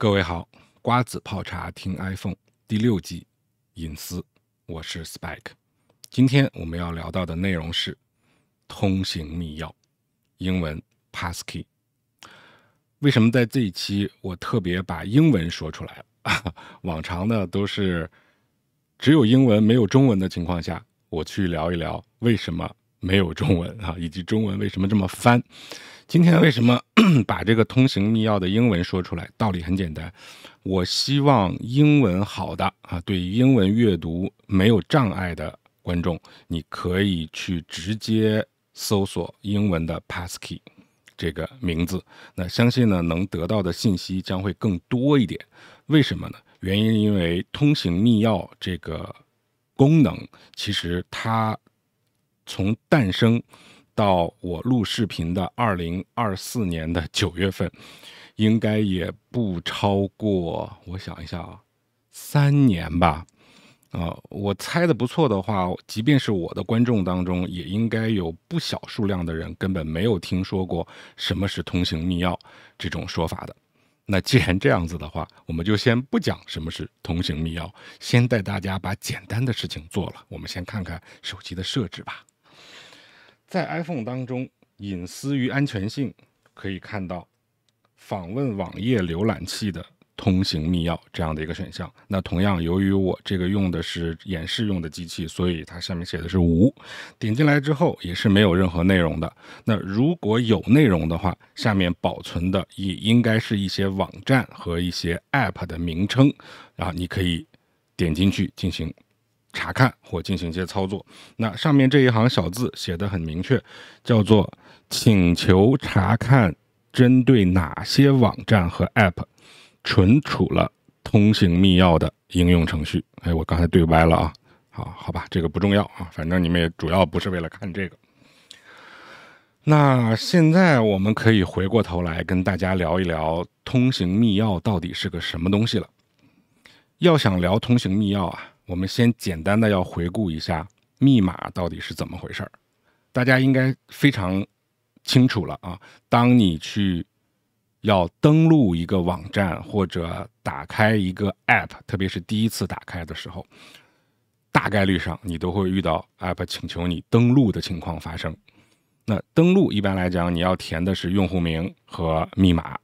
各位好，瓜子泡茶听 iPhone 第6季隐私，我是 Spike。今天我们要聊到的内容是通行密钥，英文 Passkey。为什么在这一期我特别把英文说出来了？往常呢都是只有英文没有中文的情况下，我去聊一聊为什么没有中文以及中文为什么这么翻。今天为什么把这个通行密钥的英文说出来？道理很简单，我希望英文好的对英文阅读没有障碍的观众，你可以去直接搜索英文的 Passkey 这个名字，那相信呢能得到的信息将会更多一点。为什么呢？原因因为通行密钥这个功能，其实它从诞生到我录视频的2024年的9月份，应该也不超过，我想一下3年吧。我猜的不错的话，即便是我的观众当中，也应该有不小数量的人根本没有听说过什么是通行密钥这种说法的。那既然这样子的话，我们就先不讲什么是通行密钥，先带大家把简单的事情做了。我们先看看手机的设置吧。在 iPhone 当中，隐私与安全性可以看到访问网页浏览器的通行密钥这样的一个选项。那同样，由于我这个用的是演示用的机器，所以它上面写的是无。点进来之后也是没有任何内容的。那如果有内容的话，下面保存的也应该是一些网站和一些 App 的名称你可以点进去进行查看或进行一些操作。那上面这一行小字写得很明确，叫做请求查看针对哪些网站和 App 存储了通行密钥的应用程序。我刚才对歪了好吧，这个不重要反正你们也主要不是为了看这个。那现在我们可以回过头来跟大家聊一聊通行密钥到底是个什么东西了。要想聊通行密钥我们先简单的要回顾一下密码到底是怎么回事。大家应该非常清楚了当你去要登录一个网站或者打开一个 App， 特别是第一次打开的时候，大概率上你都会遇到 App 请求你登录的情况发生。那登录一般来讲，你要填的是用户名和密码。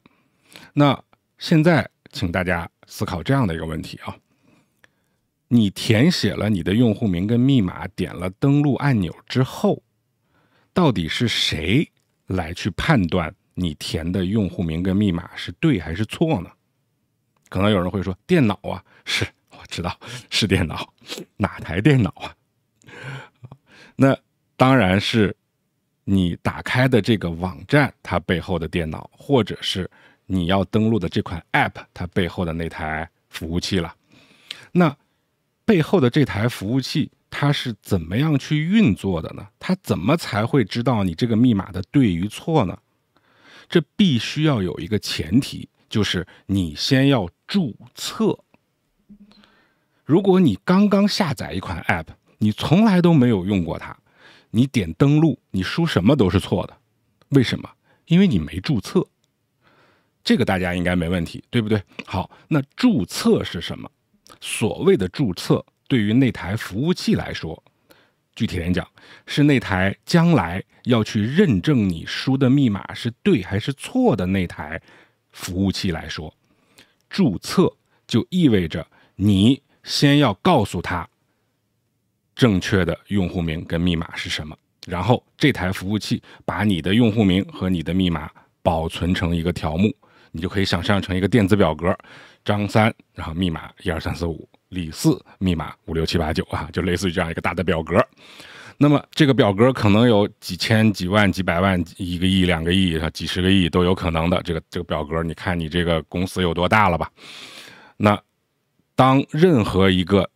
那现在请大家思考这样的一个问题你填写了你的用户名跟密码，点了登录按钮之后，到底是谁来去判断你填的用户名跟密码是对还是错呢？可能有人会说电脑是，我知道是电脑，哪台电脑那当然是你打开的这个网站它背后的电脑，或者是你要登录的这款 App 它背后的那台服务器了。那背后的这台服务器它是怎么样去运作的呢？它怎么才会知道你这个密码的对与错呢？这必须要有一个前提，就是你先要注册。如果你刚刚下载一款 App， 你从来都没有用过它，你点登录，你输什么都是错的。为什么？因为你没注册。这个大家应该没问题，对不对？好，那注册是什么？所谓的注册，对于那台服务器来说，具体点讲，是那台将来要去认证你输的密码是对还是错的那台服务器来说，注册就意味着你先要告诉他正确的用户名跟密码是什么，然后这台服务器把你的用户名和你的密码保存成一个条目，你就可以想象成一个电子表格，张3，然后密码12345，李4，密码56789就类似于这样一个大的表格。那么这个表格可能有几千几万几百万1个亿2个亿几十个亿都有可能的，这个表格你看你这个公司有多大了吧。那当任何一个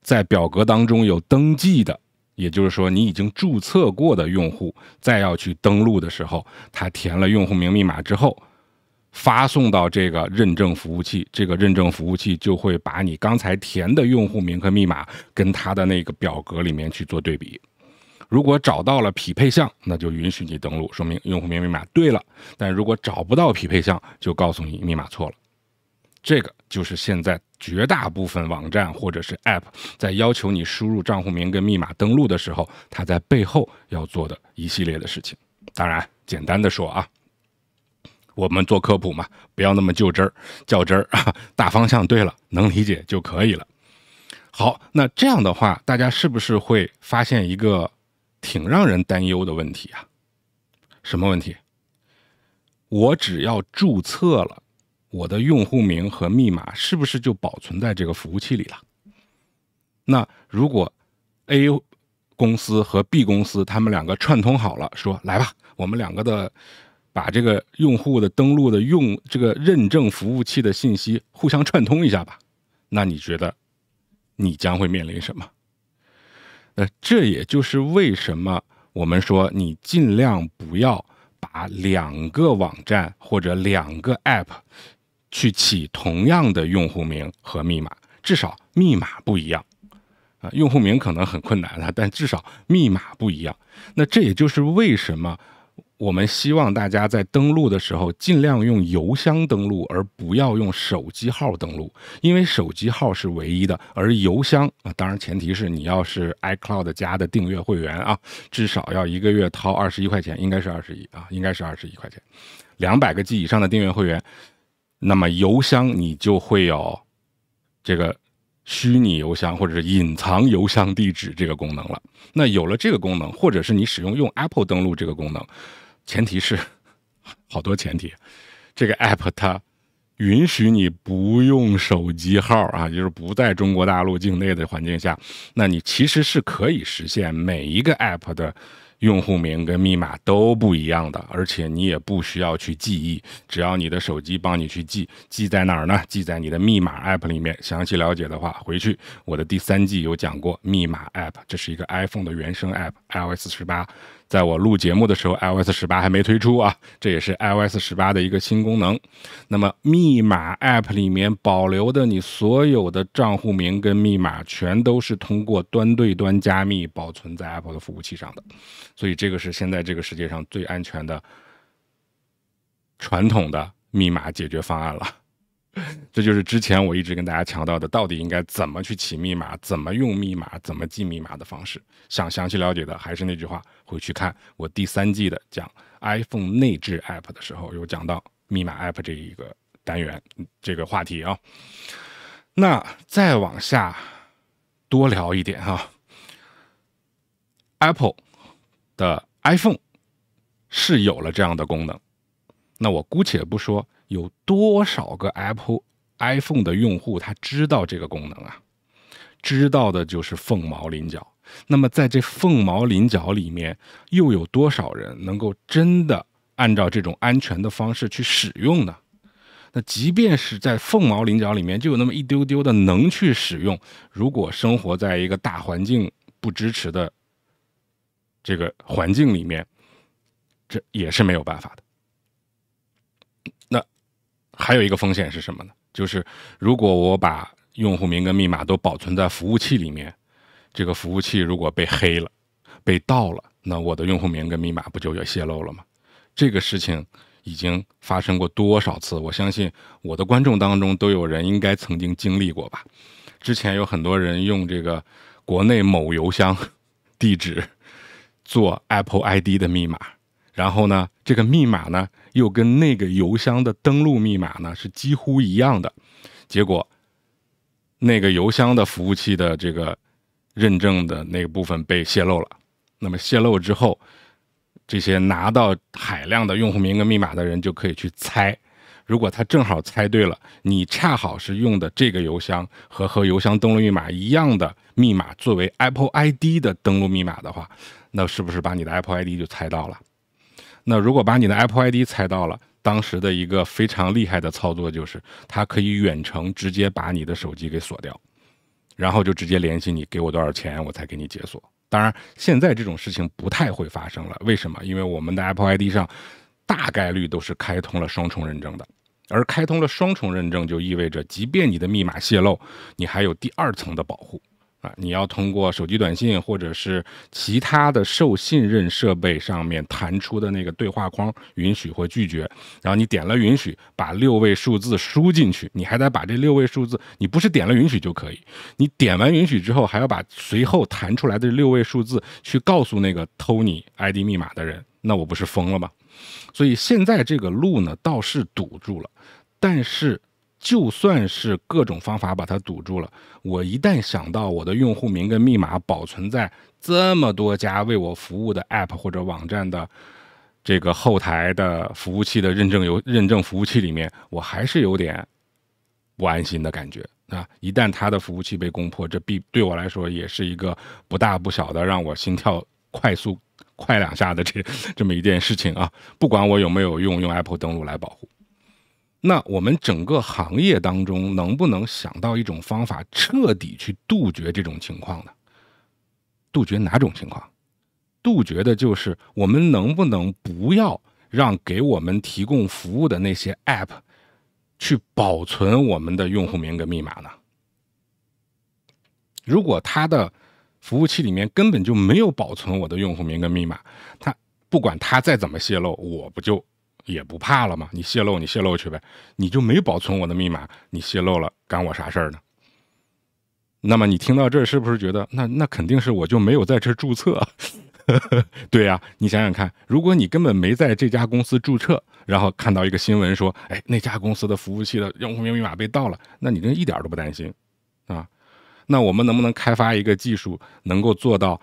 在表格当中有登记的，也就是说你已经注册过的用户再要去登录的时候，他填了用户名密码之后发送到这个认证服务器，这个认证服务器就会把你刚才填的用户名和密码跟他的那个表格里面去做对比。如果找到了匹配项，那就允许你登录，说明用户名密码对了。但如果找不到匹配项，就告诉你密码错了。这个就是现在绝大部分网站或者是 App 在要求你输入账户名跟密码登录的时候，它在背后要做的一系列的事情。当然，简单的说啊，我们做科普嘛，不要那么较真儿啊，大方向对了，能理解就可以了。好，那这样的话，大家是不是会发现一个挺让人担忧的问题啊？什么问题？我只要注册了，我的用户名和密码是不是就保存在这个服务器里了？那如果 A 公司和 B 公司他们两个串通好了，说来吧，我们两个的把这个用户的登录的这个认证服务器的信息互相串通一下吧，那你觉得你将会面临什么？这也就是为什么我们说你尽量不要把2个网站或者2个 App 去起同样的用户名和密码，至少密码不一样。用户名可能很困难了，但至少密码不一样。那这也就是为什么我们希望大家在登录的时候尽量用邮箱登录，而不要用手机号登录，因为手机号是唯一的，而邮箱当然前提是你要是 iCloud 加的订阅会员啊，至少要1个月掏21块钱，应该是21啊，应该是21块钱，200个 G 以上的订阅会员，那么邮箱你就会有这个虚拟邮箱或者是隐藏邮箱地址这个功能了。那有了这个功能，或者是你使用 Apple 登录这个功能，前提是好多前提，这个 App 它允许你不用手机号啊，就是不在中国大陆境内的环境下，那你其实是可以实现每一个 App 的用户名跟密码都不一样的，而且你也不需要去记忆，只要你的手机帮你去记在哪儿呢？记在你的密码 App 里面。详细了解的话，回去我的第3季有讲过密码 App， 这是一个 iPhone 的原生 App， iOS 18。在我录节目的时候 iOS 18还没推出啊，这也是 iOS 18的一个新功能。那么密码 App 里面保留的你所有的账户名跟密码全都是通过端对端加密保存在 Apple 的服务器上的，所以这个是现在这个世界上最安全的传统的密码解决方案了。这就是之前我一直跟大家强调的，到底应该怎么去起密码，怎么用密码，怎么记密码的方式。想详细了解的，还是那句话，回去看我第3季的讲 iPhone 内置 App 的时候，有讲到密码 App 这一个单元这个话题啊。那再往下多聊一点啊， Apple 的 iPhone 是有了这样的功能，那我姑且不说有多少个 iPhone 的用户他知道这个功能啊，知道的就是凤毛麟角。那么在这凤毛麟角里面，又有多少人能够真的按照这种安全的方式去使用呢？那即便是在凤毛麟角里面，就有那么一丢丢的能去使用，如果生活在一个大环境不支持的这个环境里面，这也是没有办法的。那还有一个风险是什么呢？就是如果我把用户名跟密码都保存在服务器里面，这个服务器如果被黑了、被盗了，那我的用户名跟密码不就也泄露了吗？这个事情已经发生过多少次？我相信我的观众当中都有人应该曾经经历过吧。之前有很多人用这个国内某邮箱地址做 Apple ID 的密码，然后呢，这个密码呢又跟那个邮箱的登录密码呢是几乎一样的，结果那个邮箱的服务器的这个认证的那个部分被泄露了。那么泄露之后，这些拿到海量的用户名跟密码的人就可以去猜，如果他正好猜对了，你恰好是用的这个邮箱和邮箱登录密码一样的密码作为 Apple ID 的登录密码的话，那是不是把你的 Apple ID 就猜到了？那如果把你的 Apple ID 猜到了，当时的一个非常厉害的操作就是它可以远程直接把你的手机给锁掉，然后就直接联系你，给我多少钱我才给你解锁。当然现在这种事情不太会发生了，为什么？因为我们的 Apple ID 上大概率都是开通了双重认证的，而开通了双重认证就意味着即便你的密码泄露，你还有第2层的保护你要通过手机短信或者是其他的受信任设备上面弹出的那个对话框允许或拒绝，然后你点了允许，把6位数字输进去，你还得把这6位数字，你不是点了允许就可以，你点完允许之后还要把随后弹出来的6位数字去告诉那个偷你 ID 密码的人，那我不是疯了吗？所以现在这个路呢倒是堵住了，但是就算是各种方法把它堵住了，我一旦想到我的用户名跟密码保存在这么多家为我服务的 App 或者网站的这个后台的服务器的认证服务器里面，我还是有点不安心的感觉啊！一旦它的服务器被攻破，这对我来说也是一个不大不小的让我心跳快2下的这么一件事情啊！不管我有没有用 Apple 登录来保护。那我们整个行业当中能不能想到一种方法彻底去杜绝这种情况呢？杜绝哪种情况？杜绝的就是我们能不能不要让给我们提供服务的那些 App 去保存我们的用户名跟密码呢？如果它的服务器里面根本就没有保存我的用户名跟密码，它不管它再怎么泄露，我不就也不怕了吗？你泄露去呗，你就没保存我的密码，你泄露了干我啥事儿呢？那么你听到这儿是不是觉得那肯定是我就没有在这注册？对呀，你想想看，如果你根本没在这家公司注册，然后看到一个新闻说，哎，那家公司的服务器的用户名密码被盗了，那你这一点都不担心啊？那我们能不能开发一个技术，能够做到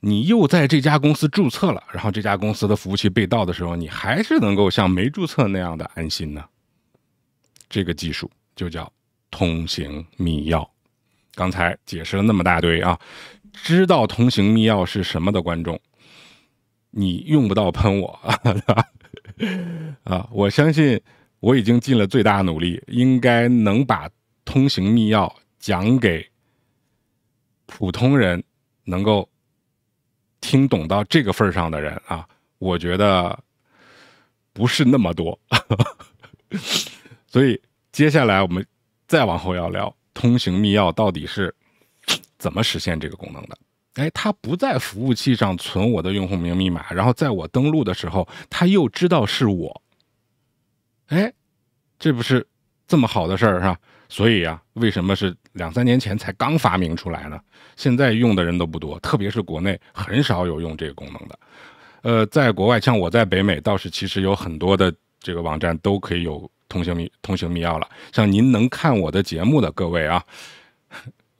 你又在这家公司注册了，然后这家公司的服务器被盗的时候，你还是能够像没注册那样的安心呢？这个技术就叫通行密钥。刚才解释了那么大堆啊，知道通行密钥是什么的观众，你用不到喷我啊！我相信我已经尽了最大努力，应该能把通行密钥讲给普通人能够听懂到这个份上的人啊，我觉得不是那么多所以接下来我们再往后要聊通行密钥到底是怎么实现这个功能的。哎，它不在服务器上存我的用户名密码，然后在我登录的时候它又知道是我，哎，这不是这么好的事儿是吧？所以啊，为什么是2-3年前才刚发明出来呢？现在用的人都不多，特别是国内很少有用这个功能的。在国外，像我在北美，倒是其实有很多的这个网站都可以有通行密钥了。像您能看我的节目的各位啊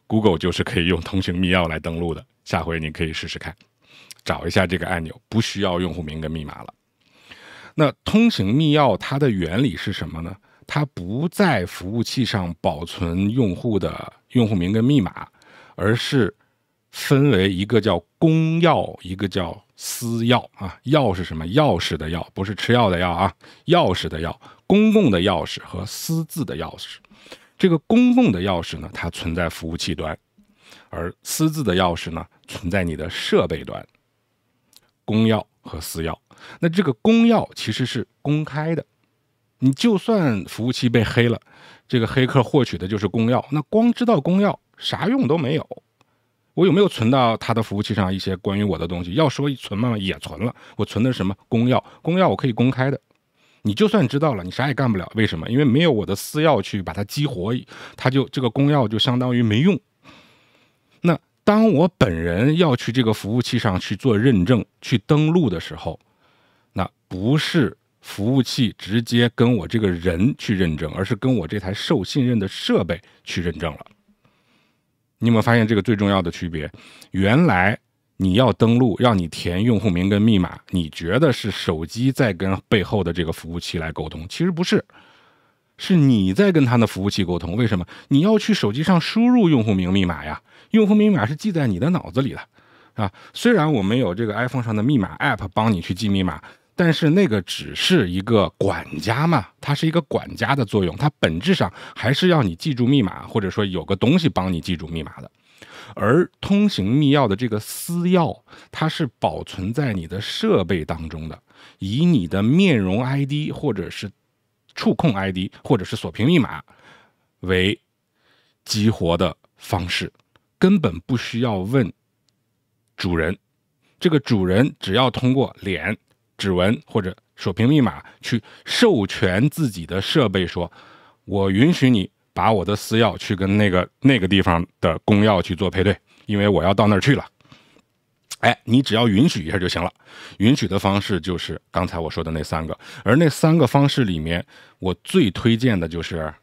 ，Google 就是可以用通行密钥来登录的。下回你可以试试看，找一下这个按钮，不需要用户名跟密码了。那通行密钥它的原理是什么呢？它不在服务器上保存用户的用户名跟密码，而是分为一个叫公钥，一个叫私钥啊。钥是什么？钥匙的钥，不是吃药的药啊，钥匙的钥，公共的钥匙和私自的钥匙。这个公共的钥匙呢，它存在服务器端，而私自的钥匙呢，存在你的设备端。公钥和私钥，那这个公钥其实是公开的，你就算服务器被黑了，这个黑客获取的就是公钥，那光知道公钥啥用都没有。我有没有存到他的服务器上一些关于我的东西？要说存嘛，也存了。我存的是什么？公钥，公钥我可以公开的，你就算知道了，你啥也干不了。为什么？因为没有我的私钥去把它激活，它就这个公钥就相当于没用。那当我本人要去这个服务器上去做认证、去登录的时候，那不是服务器直接跟我这个人去认证，而是跟我这台受信任的设备去认证了。你有没有发现这个最重要的区别？原来你要登录，让你填用户名跟密码，你觉得是手机在跟背后的这个服务器来沟通，其实不是，是你在跟他的服务器沟通。为什么？你要去手机上输入用户名密码呀，用户名密码是记在你的脑子里的啊。虽然我们有这个 iPhone 上的密码 App 帮你去记密码，但是那个只是一个管家嘛，它是一个管家的作用，它本质上还是要你记住密码，或者说有个东西帮你记住密码的。而通行密钥的这个私钥，它是保存在你的设备当中的，以你的面容 ID 或者是触控 ID 或者是锁屏密码为激活的方式，根本不需要问主人，这个主人只要通过脸、指纹或者锁屏密码去授权自己的设备说，我允许你把我的私钥去跟那个地方的公钥去做配对，因为我要到那儿去了。你只要允许一下就行了。允许的方式就是刚才我说的那3个，而那3个方式里面，我最推荐的就是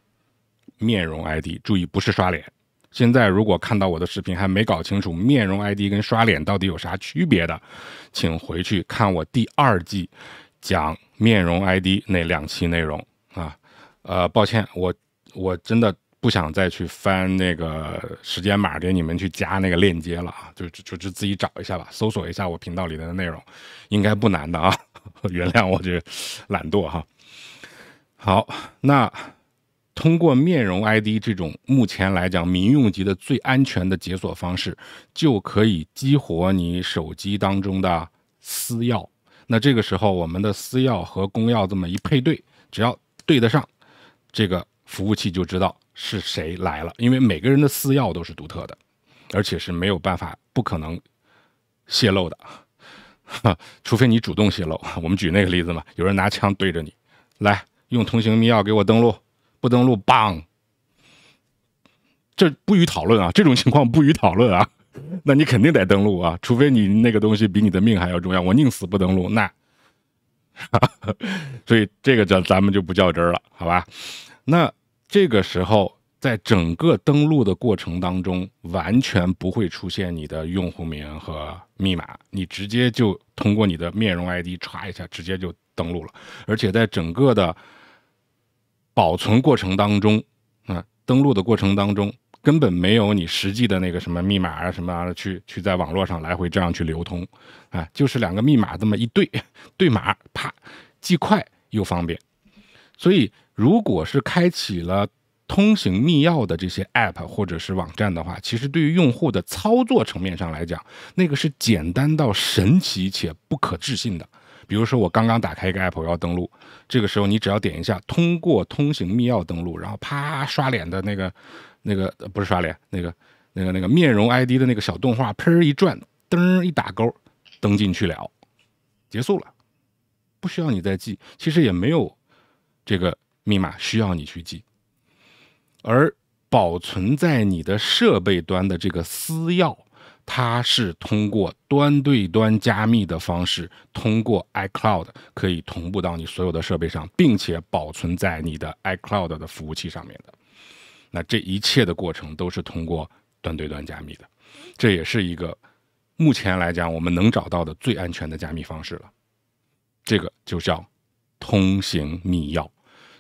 面容 ID。注意，不是刷脸。现在如果看到我的视频还没搞清楚面容 ID 跟刷脸到底有啥区别的，请回去看我第2季讲面容 ID 那2期内容啊。抱歉，我真的不想再去翻那个时间码给你们去加那个链接了啊，就自己找一下吧，搜索一下我频道里的内容，应该不难的啊，原谅我这懒惰哈。好，那通过面容 ID 这种目前来讲民用级的最安全的解锁方式，就可以激活你手机当中的私钥。那这个时候我们的私钥和公钥这么一配对，只要对得上，这个服务器就知道是谁来了，因为每个人的私钥都是独特的，而且是没有办法不可能泄露的，除非你主动泄露。我们举那个例子嘛，有人拿枪对着你，来用通行密钥给我登录，不登录棒，这不予讨论啊，这种情况不予讨论啊，那你肯定得登录啊，除非你那个东西比你的命还要重要，我宁死不登录。那所以这个咱们就不较真了，好吧？那这个时候在整个登录的过程当中，完全不会出现你的用户名和密码，你直接就通过你的面容 ID 歘一下直接就登录了。而且在整个的保存过程当中登录的过程当中，根本没有你实际的那个什么密码啊什么去在网络上来回这样去流通就是2个密码这么一对码，啪，既快又方便。所以如果是开启了通行密钥的这些 App 或者是网站的话，其实对于用户的操作层面上来讲，那个是简单到神奇且不可置信的。比如说我刚刚打开一个 App 我要登录，这个时候你只要点一下通过通行密钥登录，然后啪刷脸的那个不是刷脸，那个面容 ID 的那个小动画砰一转，噔一打勾，登进去了，结束了，不需要你再记，其实也没有这个密码需要你去记。而保存在你的设备端的这个私钥，它是通过端对端加密的方式，通过 iCloud 可以同步到你所有的设备上，并且保存在你的 iCloud 的服务器上面的。那这一切的过程都是通过端对端加密的，这也是一个目前来讲我们能找到的最安全的加密方式了。这个就叫通行密钥。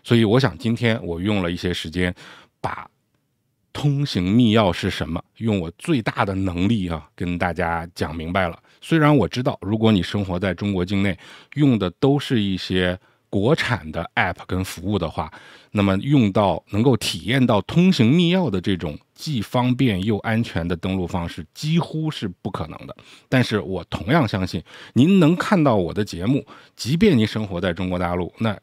所以我想今天我用了一些时间把通行密钥是什么，用我最大的能力跟大家讲明白了。虽然我知道如果你生活在中国境内，用的都是一些国产的 App 跟服务的话，那么用到能够体验到通行密钥的这种既方便又安全的登录方式几乎是不可能的。但是我同样相信您能看到我的节目，即便您生活在中国大陆，那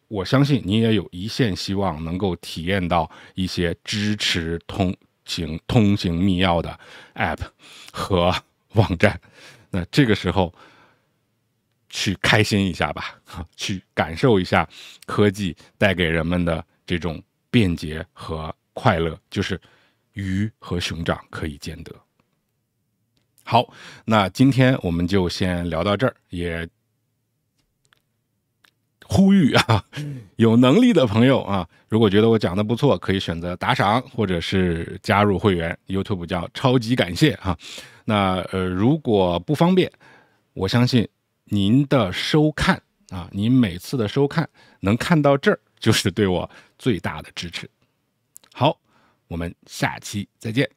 我相信你也有一线希望能够体验到一些支持通行密钥的 App 和网站。那这个时候去开心一下吧，去感受一下科技带给人们的这种便捷和快乐，就是鱼和熊掌可以兼得。好，那今天我们就先聊到这儿，也呼吁有能力的朋友如果觉得我讲的不错，可以选择打赏或者是加入会员， YouTube 叫超级感谢那如果不方便，我相信您的收看您每次的收看能看到这儿，就是对我最大的支持。好，我们下期再见。